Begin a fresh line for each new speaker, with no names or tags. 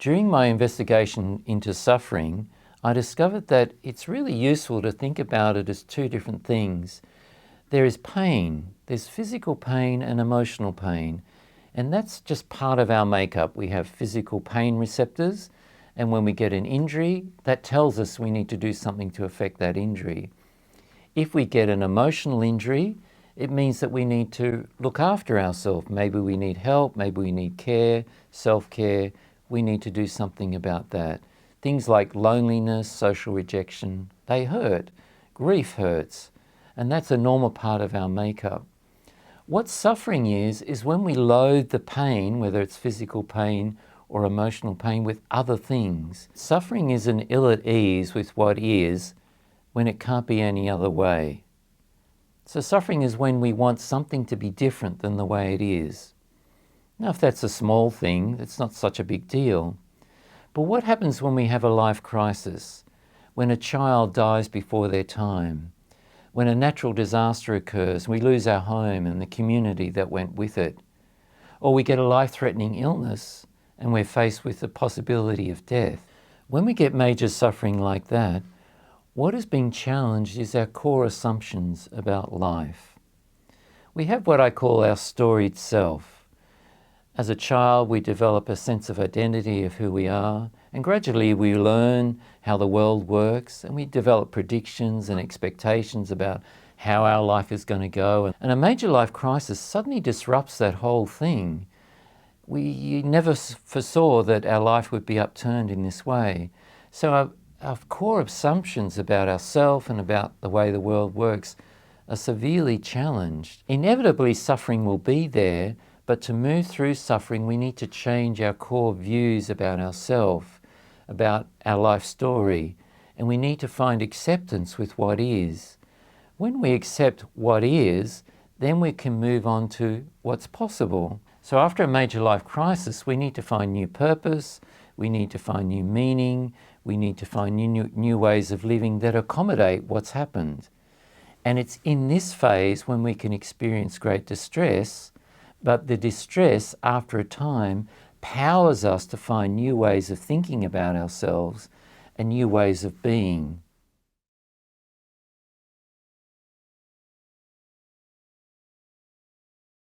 During my investigation into suffering, I discovered that it's really useful to think about it as two different things. There is pain, there's physical pain and emotional pain, and that's just part of our makeup. We have physical pain receptors, and when we get an injury, that tells us we need to do something to affect that injury. If we get an emotional injury, it means that we need to look after ourselves. Maybe we need help, maybe we need care, self-care. We need to do something about that. Things like loneliness, social rejection, they hurt. Grief hurts, and that's a normal part of our makeup. What suffering is when we load the pain, whether it's physical pain or emotional pain, with other things. Suffering is an ill at ease with what is when it can't be any other way. So suffering is when we want something to be different than the way it is. Now, if that's a small thing, it's not such a big deal. But what happens when we have a life crisis? When a child dies before their time? When a natural disaster occurs, we lose our home and the community that went with it? Or we get a life-threatening illness and we're faced with the possibility of death? When we get major suffering like that, what is being challenged is our core assumptions about life. We have what I call our storied self. As a child, we develop a sense of identity of who we are, and gradually we learn how the world works, and we develop predictions and expectations about how our life is going to go. And a major life crisis suddenly disrupts that whole thing. We never foresaw that our life would be upturned in this way. So our core assumptions about ourselves and about the way the world works are severely challenged. Inevitably, suffering will be there, but to move through suffering, we need to change our core views about ourselves, about our life story, and we need to find acceptance with what is. When we accept what is, then we can move on to what's possible. So after a major life crisis, we need to find new purpose, we need to find new meaning, we need to find new ways of living that accommodate what's happened. And it's in this phase when we can experience great distress, but the distress, after a time, powers us to find new ways of thinking about ourselves and new ways of being.